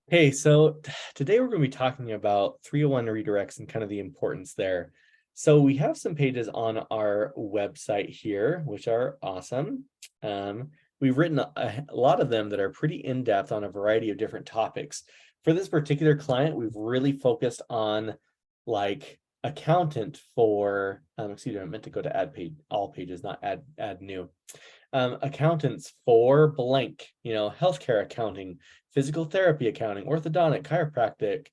Hey, so today we're going to be talking about 301 redirects and kind of the importance there. So we have some pages on our website here, which are awesome. We've written a lot of them that are pretty in-depth on a variety of different topics. For this particular client, we've really focused on like accountant for, excuse me, I meant to go to add page, all pages, not add new. Accountants for blank, healthcare accounting, physical therapy accounting, orthodontic, chiropractic,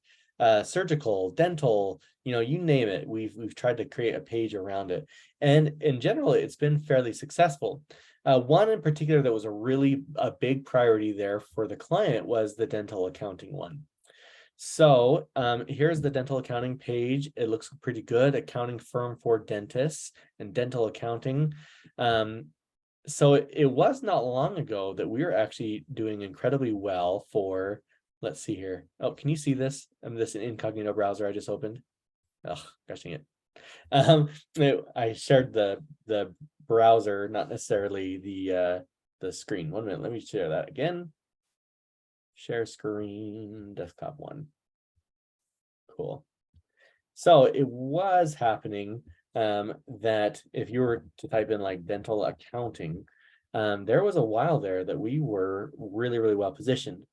surgical, dental, you name it. We've tried to create a page around it. And in general, it's been fairly successful. One in particular that was a big priority there for the client was the dental accounting one. So here's the dental accounting page. It looks pretty good. Accounting firm for dentists and dental accounting. So it was not long ago that we were actually doing incredibly well for, let's see here. Oh, can you see this? This incognito browser I just opened. Oh, gosh dang it. I shared the browser, not necessarily the screen. 1 minute, let me share that again. Share screen, desktop one. Cool. So it was happening that if you were to type in like dental accounting, there was a while there that we were really, really well positioned.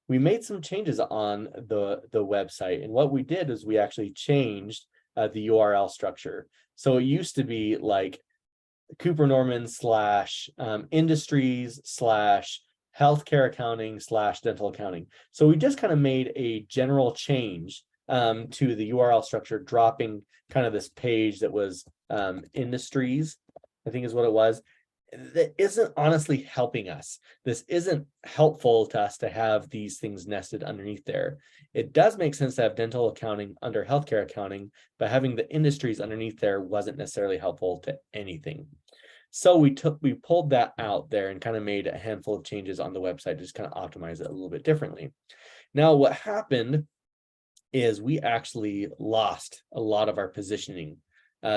We made some changes on the website, and what we did is we actually changed the URL structure. So it used to be like Cooper Norman / industries / healthcare accounting / dental accounting. So we just kind of made a general change to the URL structure, dropping kind of this page that was industries, I think is what it was. That isn't honestly helping us. This isn't helpful to us to have these things nested underneath there. It does make sense to have dental accounting under healthcare accounting, but having the industries underneath there wasn't necessarily helpful to anything. So we pulled that out there and kind of made a handful of changes on the website to just kind of optimize it a little bit differently. Now, what happened is we actually lost a lot of our positioning.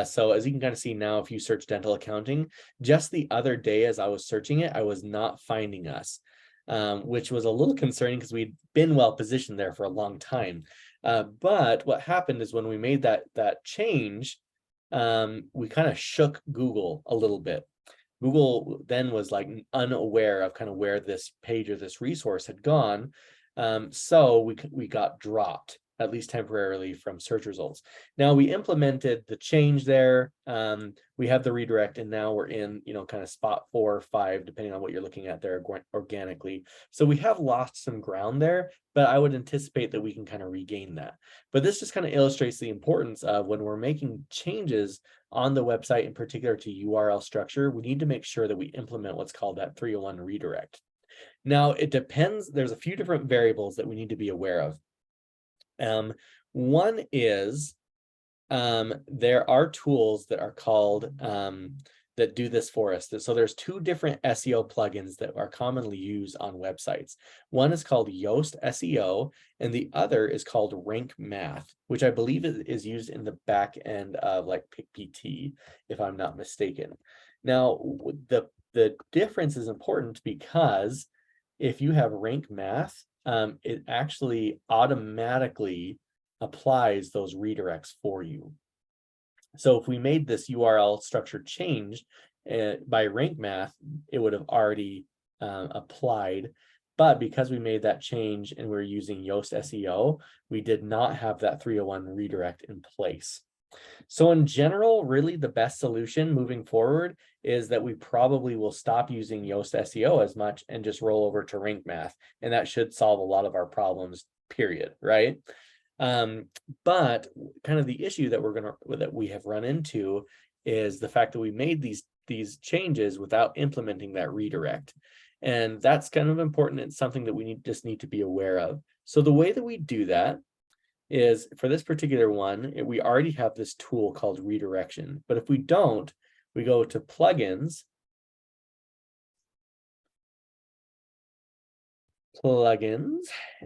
So as you can kind of see now, if you search dental accounting, just the other day as I was searching it, I was not finding us, which was a little concerning because we'd been well positioned there for a long time. But what happened is when we made that change, we kind of shook Google a little bit. Google then was like unaware of kind of where this page or this resource had gone. So we got dropped, at least temporarily, from search results. Now we implemented the change there. We have the redirect, and now we're in, kind of spot 4 or 5, depending on what you're looking at there organically. So we have lost some ground there, but I would anticipate that we can kind of regain that. But this just kind of illustrates the importance of when we're making changes on the website, in particular to URL structure, we need to make sure that we implement what's called that 301 redirect. Now, it depends. There's a few different variables that we need to be aware of. One is there are tools that are called that do this for us. So there's 2 different SEO plugins that are commonly used on websites. One is called Yoast SEO, and the other is called Rank Math, which I believe is used in the back end of like PickPT, if I'm not mistaken. Now, the difference is important because if you have Rank Math, it actually automatically applies those redirects for you. So if we made this URL structure change by Rank Math, it would have already applied. But because we made that change and we're using Yoast SEO, we did not have that 301 redirect in place. So in general, really the best solution moving forward is that we probably will stop using Yoast SEO as much and just roll over to Rank Math. And that should solve a lot of our problems, period, right? But kind of the issue that we have run into is the fact that we made these changes without implementing that redirect. And that's kind of important. It's something that we just need to be aware of. So the way that we do that is, for this particular one, we already have this tool called Redirection. But if we don't, we go to plugins,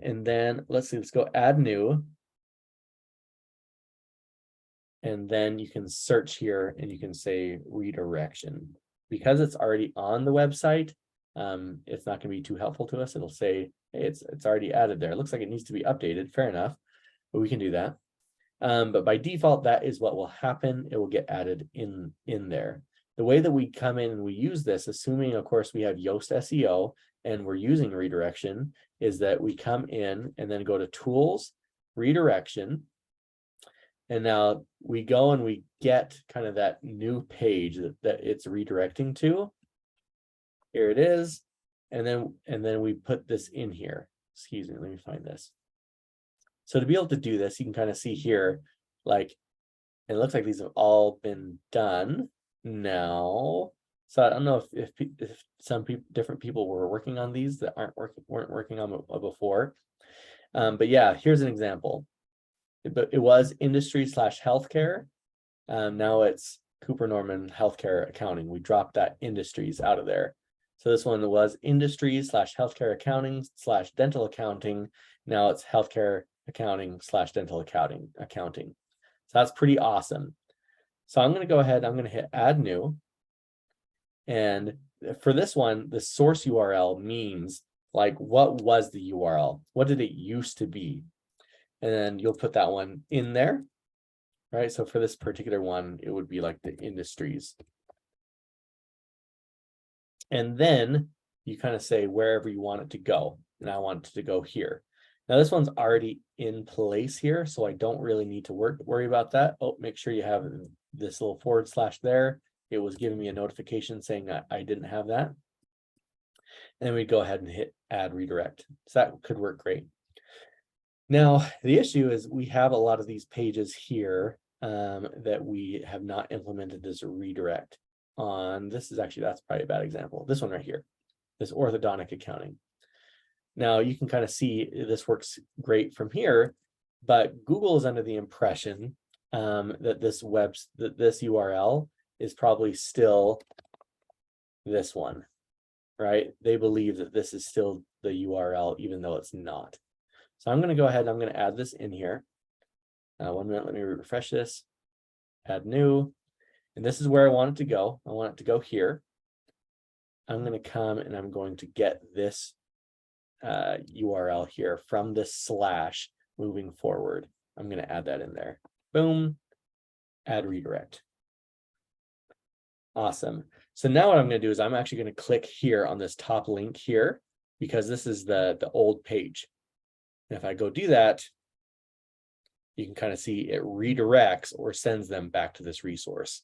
and then let's go add new. And then you can search here and you can say redirection. Because it's already on the website, it's not going to be too helpful to us. It'll say, hey, it's already added there. It looks like it needs to be updated. Fair enough, but we can do that. But by default, that is what will happen. It will get added in there. The way that we come in and we use this, assuming, of course, we have Yoast SEO and we're using redirection, is that we come in and then go to Tools, Redirection. And now we go and we get kind of that new page that it's redirecting to. Here it is. And then we put this in here. Excuse me, let me find this. So to be able to do this, you can kind of see here, like, it looks like these have all been done now. So I don't know if some different people were working on these that weren't working on it before. But yeah, here's an example. It was industry/healthcare. Now it's Cooper Norman Healthcare Accounting. We dropped that industries out of there. So this one was industries/healthcare accounting/dental accounting. Now it's healthcare accounting/dental accounting. So that's pretty awesome. So I'm going to go ahead, I'm going to hit add new. And for this one, the source URL means like, what was the URL? What did it used to be? And then you'll put that one in there, right? So for this particular one, it would be like the industries. And then you kind of say wherever you want it to go. And I want it to go here. Now this one's already in place here, so I don't really need to worry about that. Oh, make sure you have this little / there. It was giving me a notification saying I didn't have that. And we'd go ahead and hit add redirect. So that could work great. Now, the issue is we have a lot of these pages here that we have not implemented this redirect on. This is actually, that's probably a bad example. This one right here, this orthodontic accounting. Now you can kind of see this works great from here, but Google is under the impression that this URL is probably still this one, right? They believe that this is still the URL, even though it's not. So I'm going to go ahead and I'm going to add this in here. 1 minute, let me refresh this, add new. And this is where I want it to go. I want it to go here. I'm going to come and I'm going to get this URL here from this / moving forward. I'm going to add that in there. Boom, add redirect. Awesome. So now what I'm going to do is I'm actually going to click here on this top link here, because this is the old page. And if I go do that, you can kind of see it redirects or sends them back to this resource.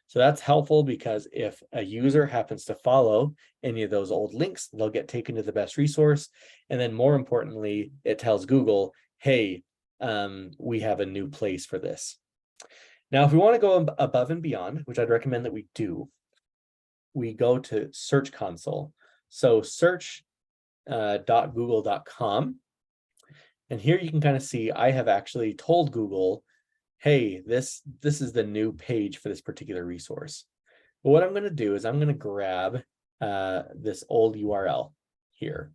So that's helpful, because if a user happens to follow any of those old links, they'll get taken to the best resource. And then more importantly, it tells Google, hey, we have a new place for this. Now, if we want to go above and beyond, which I'd recommend that we do, we go to Search Console. So search.google.com. And here you can kind of see I have actually told Google, hey, this is the new page for this particular resource. But what I'm going to do is I'm going to grab this old URL here.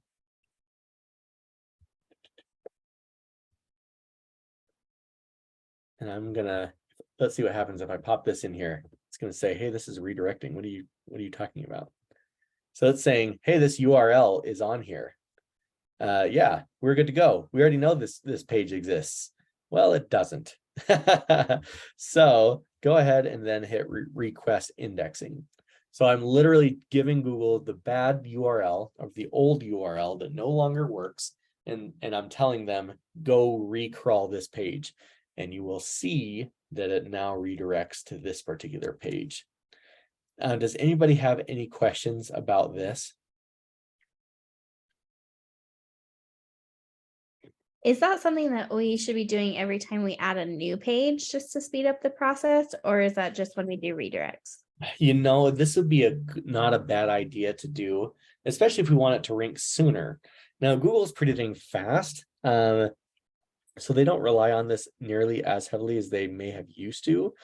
And I'm going to, let's see what happens if I pop this in here. It's going to say, hey, this is redirecting. What are you talking about? So it's saying, hey, this URL is on here. Yeah, we're good to go. We already know this page exists. Well, it doesn't. So go ahead and then hit request indexing. So I'm literally giving Google the bad URL of the old URL that no longer works. And I'm telling them, go recrawl this page. And you will see that it now redirects to this particular page. Does anybody have any questions about this? Is that something that we should be doing every time we add a new page just to speed up the process? Or is that just when we do redirects? You know, this would be not a bad idea to do, especially if we want it to rank sooner. Now, Google's pretty dang fast. So they don't rely on this nearly as heavily as they may have used to.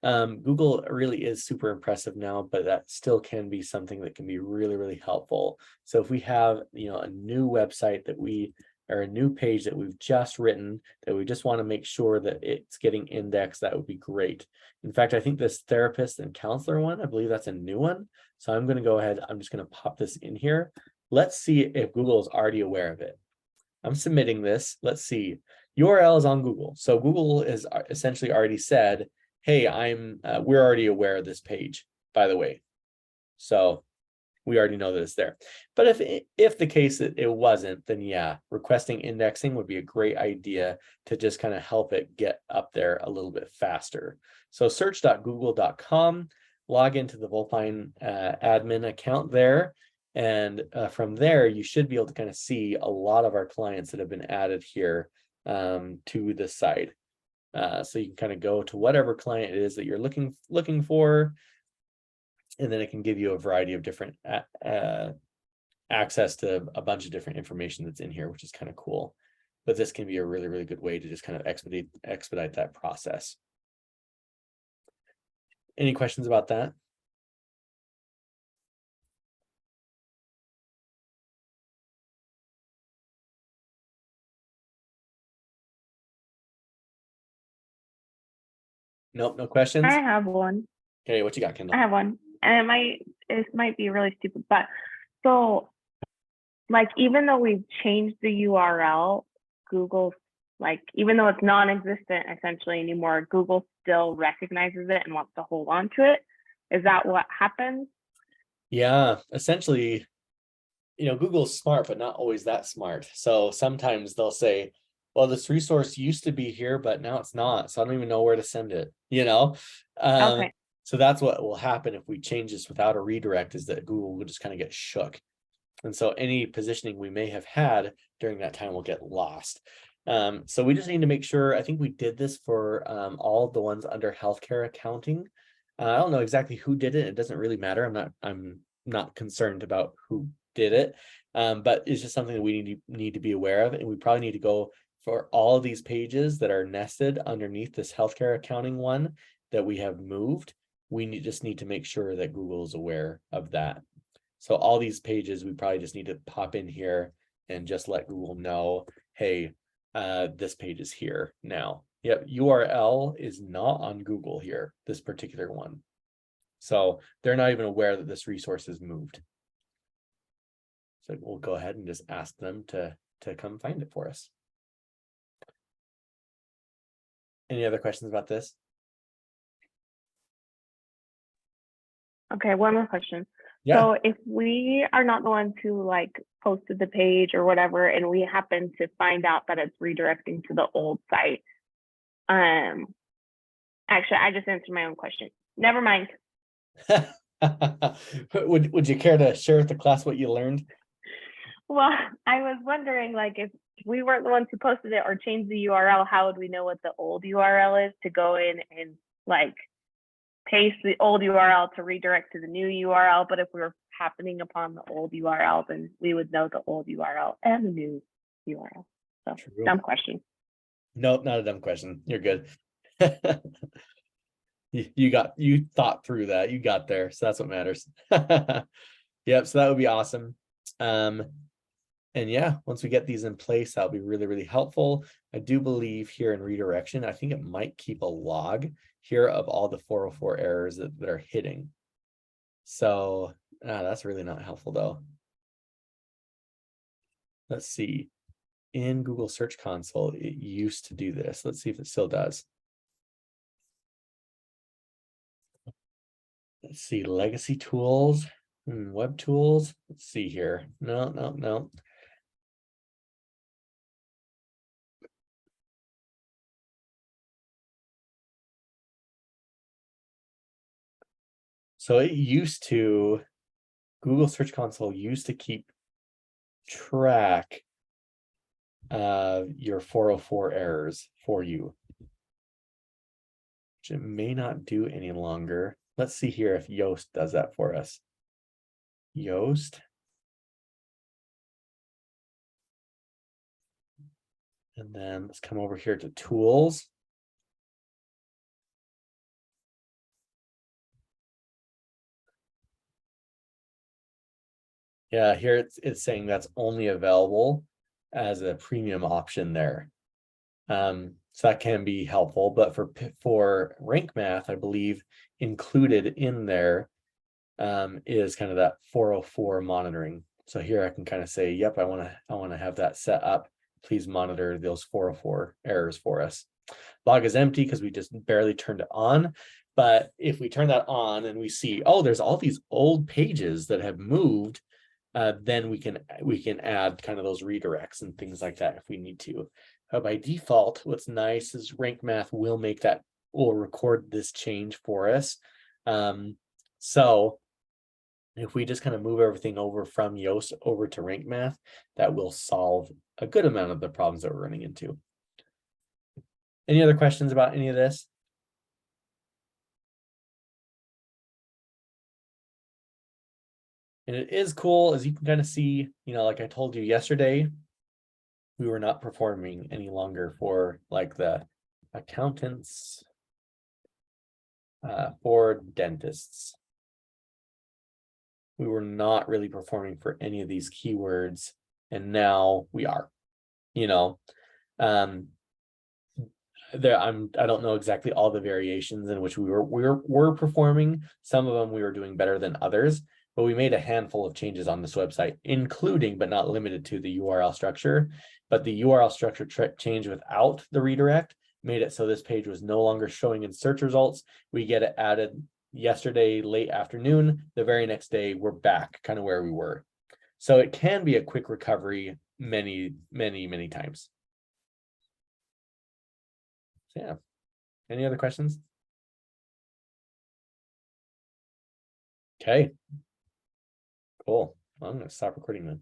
Google really is super impressive now, but that still can be something that can be really, really helpful. So if we have, a new website that we or a new page that we've just written that we just want to make sure that it's getting indexed, that would be great. In fact, I think this therapist and counselor one, I believe that's a new one. So I'm going to go ahead, I'm just going to pop this in here. Let's see if Google is already aware of it. I'm submitting this. Let's see. URL is on Google. So Google is essentially already said, hey, we're already aware of this page, by the way. So we already know that it's there. But if the case that it wasn't, then yeah, requesting indexing would be a great idea to just kind of help it get up there a little bit faster. So search.google.com, log into the Volpine admin account there. And from there, you should be able to kind of see a lot of our clients that have been added here to the site. So you can kind of go to whatever client it is that you're looking for, and then it can give you a variety of different access to a bunch of different information that's in here, which is kind of cool. But this can be a really, really good way to just kind of expedite that process. Any questions about that? Nope, no questions? I have one. Okay, what you got, Kendall? I have one. And it might be really stupid, but so like even though we've changed the URL, Google, like even though it's non-existent essentially anymore, Google still recognizes it and wants to hold on to it. Is that what happens? Yeah, essentially, Google's smart, but not always that smart. So sometimes they'll say, well, this resource used to be here, but now it's not. So I don't even know where to send it, Okay. So that's what will happen if we change this without a redirect, is that Google will just kind of get shook. And so any positioning we may have had during that time will get lost. So we just need to make sure, I think we did this for all of the ones under healthcare accounting. I don't know exactly who did it. It doesn't really matter. I'm not concerned about who did it. But it's just something that we need to be aware of. And we probably need to go for all of these pages that are nested underneath this healthcare accounting one that we have moved. Just need to make sure that Google is aware of that. So all these pages, we probably just need to pop in here and just let Google know, hey, this page is here now. Yep, URL is not on Google here, this particular one. So they're not even aware that this resource is moved. So we'll go ahead and just ask them to come find it for us. Any other questions about this? Okay, one more question. Yeah. So if we are not the ones who like posted the page or whatever, and we happen to find out that it's redirecting to the old site, actually, I just answered my own question. Never mind. Would you care to share with the class what you learned? Well, I was wondering, like, if we weren't the ones who posted it or changed the URL, how would we know what the old URL is to go in and like paste the old URL to redirect to the new URL? But if we were happening upon the old URL, then we would know the old URL and the new URL. So, True. Dumb question. Nope, not a dumb question. You're good. You thought through that. You got there. So that's what matters. Yep. So that would be awesome. And yeah, once we get these in place, that'll be really, really helpful. I do believe here in redirection, I think it might keep a log here of all the 404 errors that are hitting. So that's really not helpful though. Let's see. In Google Search Console, it used to do this. Let's see if it still does. Let's see, legacy tools, web tools. Let's see here. No. So Google Search Console used to keep track of your 404 errors for you, which it may not do any longer. Let's see here if Yoast does that for us. Yoast. And then let's come over here to tools. Yeah, here it's saying that's only available as a premium option there. So that can be helpful, but for rank math, I believe included in there is kind of that 404 monitoring. So here I can kind of say, yep, I want to have that set up. Please monitor those 404 errors for us. Log is empty because we just barely turned it on. But if we turn that on and we see, oh, there's all these old pages that have moved, then we can add kind of those redirects and things like that if we need to. By default, what's nice is rank math will record this change for us. So if we just kind of move everything over from Yoast over to rank math, that will solve a good amount of the problems that we're running into. Any other questions about any of this? And it is cool, as you can kind of see, like I told you yesterday, we were not performing any longer for like the accountants, for dentists. We were not really performing for any of these keywords, and now we are. I don't know exactly all the variations in which we were performing. Some of them we were doing better than others, but we made a handful of changes on this website, including but not limited to the URL structure. But the URL structure change without the redirect made it so this page was no longer showing in search results. We get it added yesterday late afternoon. The very next day we're back kind of where we were. So it can be a quick recovery many times. So yeah. Any other questions? Okay. Cool. Well, I'm going to stop recording then.